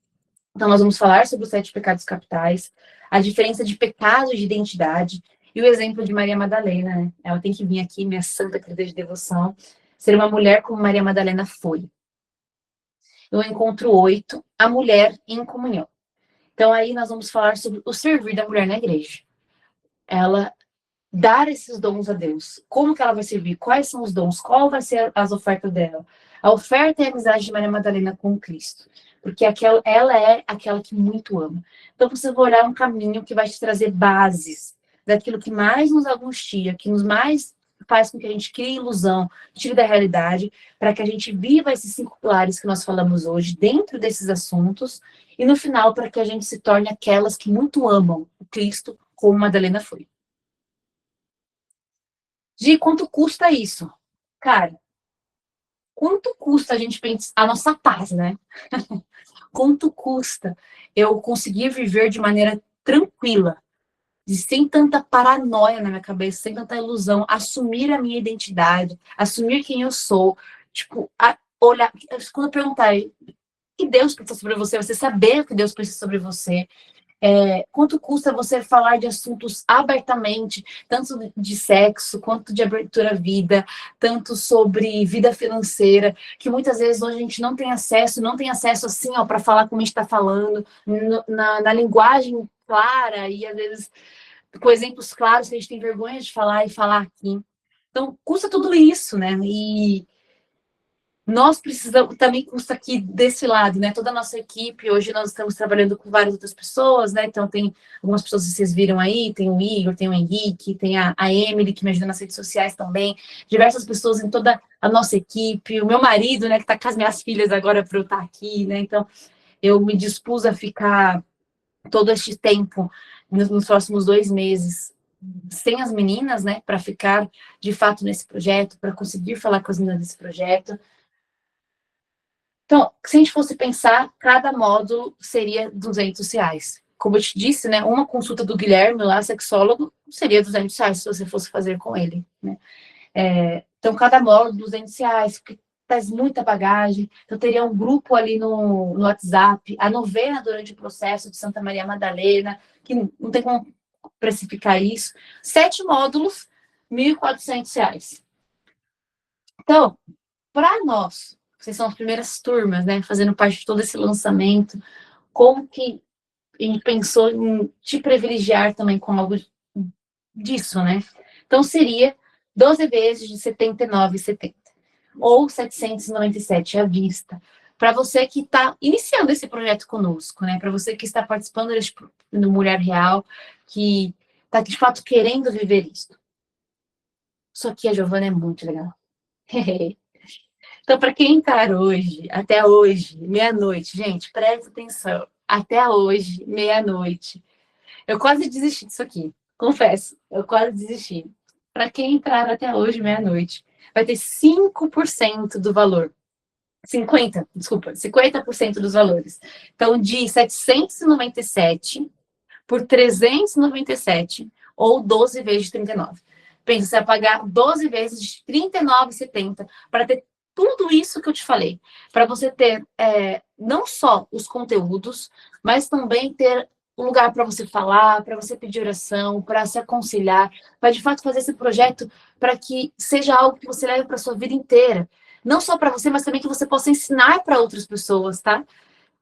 Então, nós vamos falar sobre os 7 pecados capitais, a diferença de pecado e de identidade, e o exemplo de Maria Madalena, né? Ela tem que vir aqui, minha santa querida de devoção, ser uma mulher como Maria Madalena foi. No encontro 8, a mulher em comunhão. Então, aí nós vamos falar sobre o servir da mulher na igreja. Ela dar esses dons a Deus. Como que ela vai servir? Quais são os dons? Qual vai ser as ofertas dela? A oferta é a amizade de Maria Madalena com Cristo. Porque ela é aquela que muito ama. Então, você vai olhar um caminho que vai te trazer bases daquilo que mais nos angustia, que nos mais faz com que a gente crie ilusão, tire da realidade, para que a gente viva esses 5 pilares que nós falamos hoje, dentro desses assuntos, e no final, para que a gente se torne aquelas que muito amam o Cristo, como Madalena foi. De quanto custa isso? Cara, quanto custa a gente pensar a nossa paz, né? Quanto custa eu conseguir viver de maneira tranquila, sem tanta paranoia na minha cabeça, sem tanta ilusão, assumir a minha identidade, assumir quem eu sou, tipo, olhar, quando eu perguntar, que Deus pensa sobre você saber o que Deus pensa sobre você, quanto custa você falar de assuntos abertamente, tanto de sexo, quanto de abertura à vida, tanto sobre vida financeira, que muitas vezes hoje a gente não tem acesso assim, ó, para falar como a gente está falando, na linguagem clara, e às vezes com exemplos claros que a gente tem vergonha de falar e falar aqui. Então, custa tudo isso, né? E nós precisamos, também custa aqui desse lado, né? Toda a nossa equipe, hoje nós estamos trabalhando com várias outras pessoas, né? Então tem algumas pessoas que vocês viram aí, tem o Igor, tem o Henrique, tem a Emily, que me ajuda nas redes sociais também, diversas pessoas em toda a nossa equipe, o meu marido, né, que está com as minhas filhas agora para eu estar aqui, né? Então, eu me dispus a ficar todo este tempo, nos próximos 2 meses, sem as meninas, né, para ficar, de fato, nesse projeto, para conseguir falar com as meninas desse projeto. Então, se a gente fosse pensar, cada módulo seria R$ 200. Como eu te disse, né, uma consulta do Guilherme, lá, sexólogo, seria R$ 200 se você fosse fazer com ele, né? Então, cada módulo, R$ 200. traz muita bagagem. Então, teria um grupo ali no WhatsApp, a novena durante o processo de Santa Maria Madalena, que não tem como precificar isso. 7 módulos, R$ 1.400. Então, para nós, vocês são as primeiras turmas, né, fazendo parte de todo esse lançamento, como que a gente pensou em te privilegiar também com algo disso, né? Então, seria 12 vezes de R$ 79,70 ou 797 à vista. Para você que está iniciando esse projeto conosco, né? Para você que está participando no Mulher Real, que está de fato querendo viver isso. Só que a Giovana é muito legal. Então, para quem entrar hoje, até hoje, meia-noite, gente, presta atenção. Até hoje, meia-noite. Eu quase desisti disso aqui, confesso. Eu quase desisti. Para quem entrar até hoje, meia-noite, vai ter 5% do valor. 50% dos valores. Então, de 797 por 397 ou 12 vezes de 39. Pensa, você vai pagar 12 vezes de R$ 39,70 para ter tudo isso que eu te falei. Para você ter não só os conteúdos, mas também ter um lugar para você falar, para você pedir oração, para se aconselhar, para de fato fazer esse projeto para que seja algo que você leve para sua vida inteira. Não só para você, mas também que você possa ensinar para outras pessoas, tá?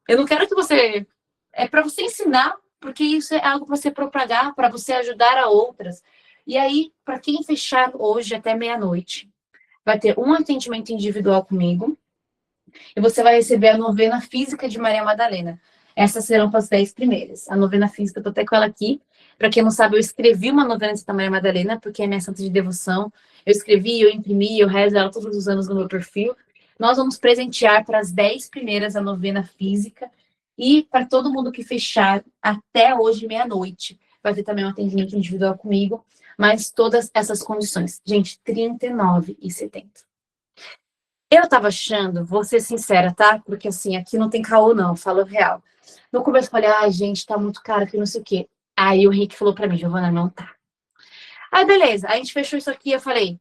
Eu não quero que você... É para você ensinar, porque isso é algo para você propagar, para você ajudar a outras. E aí, para quem fechar hoje até meia-noite, vai ter um atendimento individual comigo e você vai receber a novena física de Maria Madalena. Essas serão para as 10 primeiras. A novena física, eu tô até com ela aqui. Para quem não sabe, eu escrevi uma novena de Santa Maria Madalena, porque é minha santa de devoção. Eu escrevi, eu imprimi, eu rezo ela todos os anos no meu perfil. Nós vamos presentear para as 10 primeiras a novena física e para todo mundo que fechar até hoje, meia-noite. Vai ter também um atendimento individual comigo, mas todas essas condições. Gente, R$ 39,70. Eu tava achando, vou ser sincera, tá? Porque assim, aqui não tem caô, não, falo real. No começo eu falei, ai, gente, tá muito caro, que não sei o quê. Aí o Henrique falou pra mim, Giovana, não tá. Aí, beleza, aí a gente fechou isso aqui, eu falei,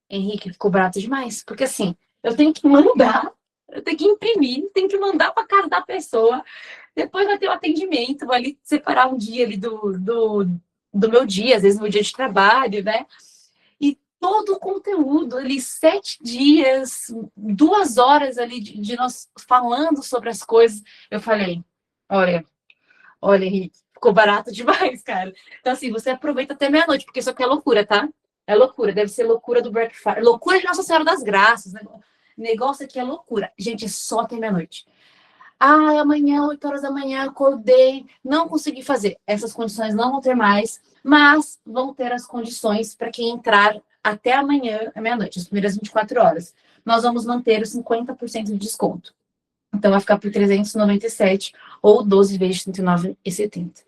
Henrique, ficou barato demais. Porque assim, eu tenho que mandar, eu tenho que imprimir, tenho que mandar pra casa da pessoa, depois vai ter o atendimento, vou ali separar um dia ali do meu dia, às vezes no dia de trabalho, né? E todo o conteúdo ali, 7 dias, 2 horas ali de nós falando sobre as coisas. Eu falei, olha, Henrique, ficou barato demais, cara. Então, assim, você aproveita até meia-noite, porque isso aqui é loucura, tá? É loucura, deve ser loucura do Black Friday, loucura de Nossa Senhora das Graças, né? Negócio aqui é loucura. Gente, é só até meia-noite. Ah, amanhã, 8 horas da manhã, acordei, não consegui fazer. Essas condições não vão ter mais, mas vão ter as condições para quem entrar até amanhã, à meia-noite, as primeiras 24 horas. Nós vamos manter os 50% de desconto. Então, vai ficar por 397 ou 12 vezes de 39,70.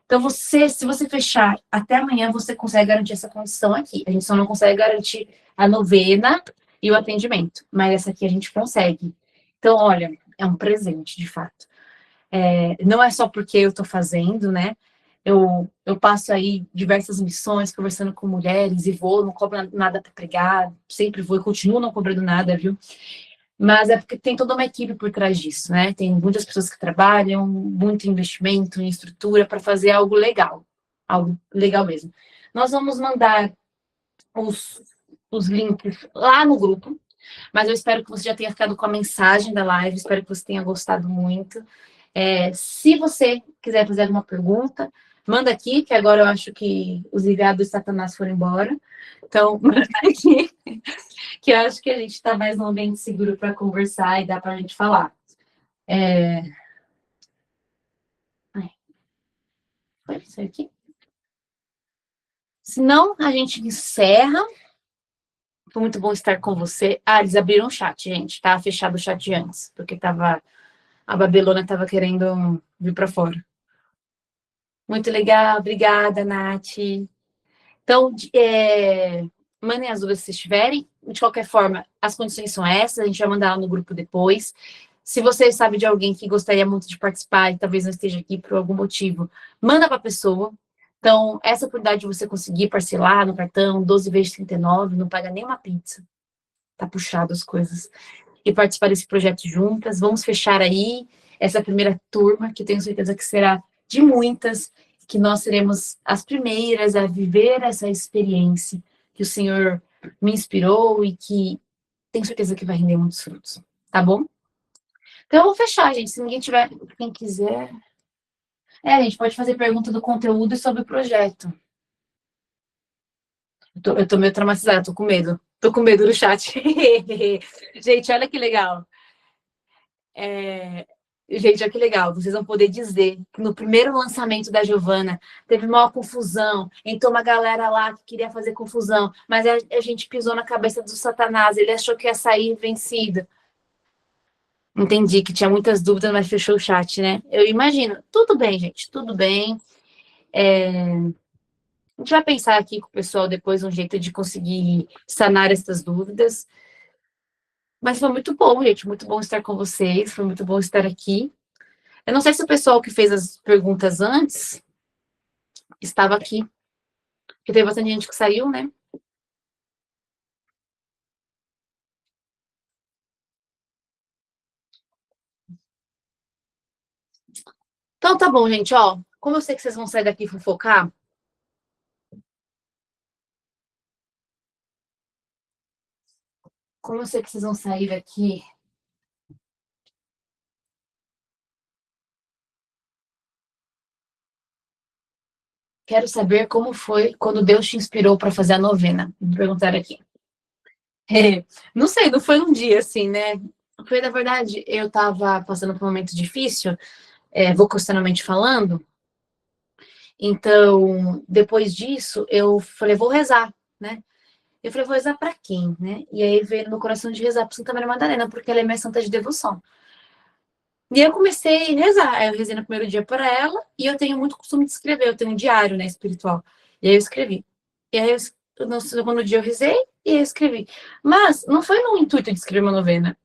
Então, se você fechar até amanhã, você consegue garantir essa condição aqui. A gente só não consegue garantir a novena e o atendimento, mas essa aqui a gente consegue. Então, olha, é um presente, de fato. Não é só porque eu estou fazendo, né? Eu passo aí diversas missões, conversando com mulheres, e vou, não cobro nada para pregar, sempre vou e continuo não cobrando nada, viu? Mas é porque tem toda uma equipe por trás disso, né? Tem muitas pessoas que trabalham, muito investimento em estrutura para fazer algo legal mesmo. Nós vamos mandar os links lá no grupo, mas eu espero que você já tenha ficado com a mensagem da live, espero que você tenha gostado muito. Se você quiser fazer alguma pergunta, manda aqui, que agora eu acho que os enviados de Satanás foram embora. Então, manda aqui, que eu acho que a gente está mais num ambiente seguro para conversar e dá para a gente falar. Foi isso aqui? Senão, a gente encerra. Foi muito bom estar com você. Ah, eles abriram o chat, gente. Tava fechado o chat antes, porque a Babilônia estava querendo vir para fora. Muito legal, obrigada, Nath. Então, mandem as dúvidas se vocês tiverem. De qualquer forma, as condições são essas, a gente vai mandar lá no grupo depois. Se você sabe de alguém que gostaria muito de participar e talvez não esteja aqui por algum motivo, manda para a pessoa. Então, essa oportunidade de você conseguir parcelar no cartão, 12 vezes de 39, não paga nem uma pizza. tá puxado as coisas. E participar desse projeto juntas. Vamos fechar aí essa primeira turma, que tenho certeza que será de muitas, que nós seremos as primeiras a viver essa experiência que o Senhor me inspirou e que tenho certeza que vai render muitos frutos, tá bom? Então eu vou fechar, gente. Se ninguém tiver, quem quiser. A gente pode fazer pergunta do conteúdo e sobre o projeto. Eu tô meio traumatizada, tô com medo. Tô com medo do chat. Gente, olha que legal. Gente, olha que legal. Vocês vão poder dizer que no primeiro lançamento da Giovana teve uma confusão. Entrou uma galera lá que queria fazer confusão, mas a gente pisou na cabeça do Satanás. Ele achou que ia sair vencido. Entendi que tinha muitas dúvidas, mas fechou o chat, né? Eu imagino. Tudo bem, gente, tudo bem. A gente vai pensar aqui com o pessoal depois um jeito de conseguir sanar essas dúvidas. Mas foi muito bom, gente. Muito bom estar com vocês. Foi muito bom estar aqui. Eu não sei se o pessoal que fez as perguntas antes estava aqui. Porque teve bastante gente que saiu, né? Então tá bom, gente. Ó, como eu sei que vocês vão sair daqui e fofocar, como eu sei que vocês vão sair daqui, quero saber como foi quando Deus te inspirou para fazer a novena. Me perguntaram aqui. Não sei, não foi um dia assim, né? Foi, na verdade, eu estava passando por um momento difícil, vocacionalmente falando. Então, depois disso, eu falei, vou rezar, né? Eu falei, vou rezar para quem, né? E aí veio no meu coração de rezar para Santa Maria Madalena, porque ela é minha santa de devoção. E eu comecei a rezar. Aí eu rezei no primeiro dia para ela, e eu tenho muito costume de escrever, eu tenho um diário, né, espiritual. E aí eu escrevi. E aí no segundo dia eu rezei e eu escrevi. Mas não foi no intuito de escrever uma novena.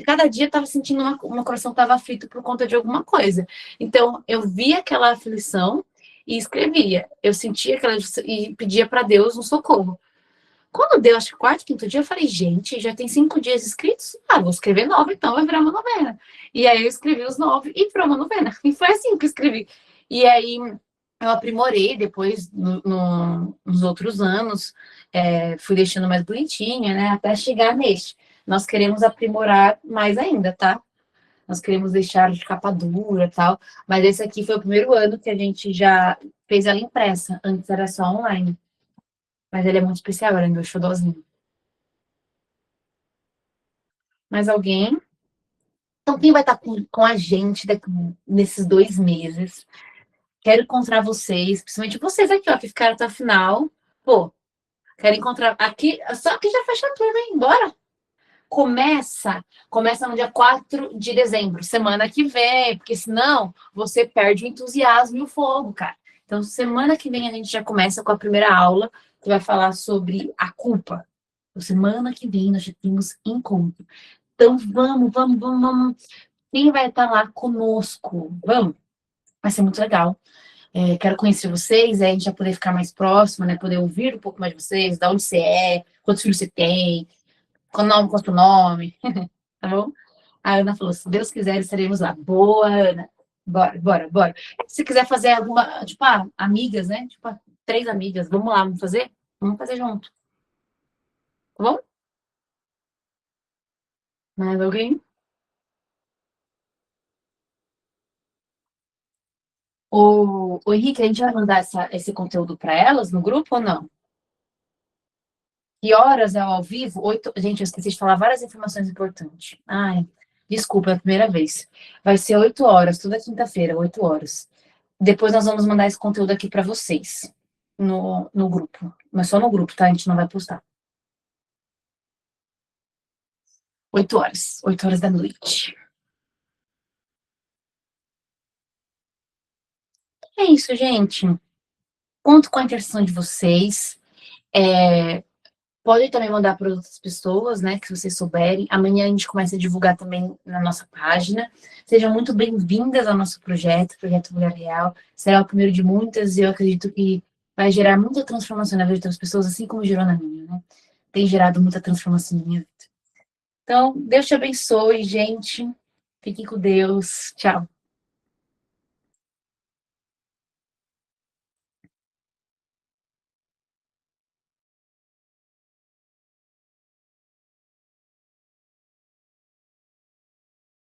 Cada dia eu estava sentindo meu coração estava aflito por conta de alguma coisa. Então eu via aquela aflição e escrevia. Eu sentia aquela e pedia para Deus um socorro. Quando deu, acho que quarto, quinto dia, eu falei, gente, já tem 5 dias escritos? Ah, vou escrever 9, então vai virar uma novena. E aí eu escrevi os 9 e virou uma novena. E foi assim que eu escrevi. E aí eu aprimorei depois nos outros anos, fui deixando mais bonitinha, né? Até chegar neste. Nós queremos aprimorar mais ainda, tá? Nós queremos deixar de capa dura e tal. Mas esse aqui foi o primeiro ano que a gente já fez ela impressa. Antes era só online. Mas ele é muito especial, ela é meu xodózinho. Mais alguém? Então, quem vai estar com a gente nesses 2 meses? Quero encontrar vocês, principalmente vocês aqui, ó, que ficaram até o final. Pô, quero encontrar aqui, só que já fecha a turma, hein? Bora? Começa no dia 4 de dezembro, semana que vem, porque senão você perde o entusiasmo e o fogo, cara. Então, semana que vem a gente já começa com a primeira aula, que vai falar sobre a culpa. Então, semana que vem nós já temos encontro. Então, vamos. Quem vai estar lá conosco? Vamos? Vai ser muito legal. Quero conhecer vocês, a gente vai poder ficar mais próximo, né? Poder ouvir um pouco mais de vocês, de onde você é, quantos filhos você tem, qual é o seu nome, tá bom? A Ana falou, se Deus quiser, estaremos lá. Boa, Ana. Bora, bora, bora. Se quiser fazer alguma, tipo, amigas, né? Tipo, 3 amigas, vamos lá, vamos fazer? Vamos fazer junto, tá bom? Mais alguém? O Henrique, a gente vai mandar esse conteúdo para elas no grupo ou não? Que horas é ao vivo? 8. Gente, eu esqueci de falar várias informações importantes. Ai, desculpa, é a primeira vez. Vai ser 8 horas, toda quinta-feira, 8 horas. Depois nós vamos mandar esse conteúdo aqui para vocês no grupo. Mas só no grupo, tá? A gente não vai postar. 8 horas. 8 horas da noite. É isso, gente. Conto com a interação de vocês. Pode também mandar para outras pessoas, né, que vocês souberem. Amanhã a gente começa a divulgar também na nossa página. Sejam muito bem-vindas ao nosso projeto Mulher Real. Será o primeiro de muitas e eu acredito que vai gerar muita transformação na vida das pessoas, assim como gerou na minha, né? Tem gerado muita transformação na minha vida. Então, Deus te abençoe, gente. Fiquem com Deus. Tchau.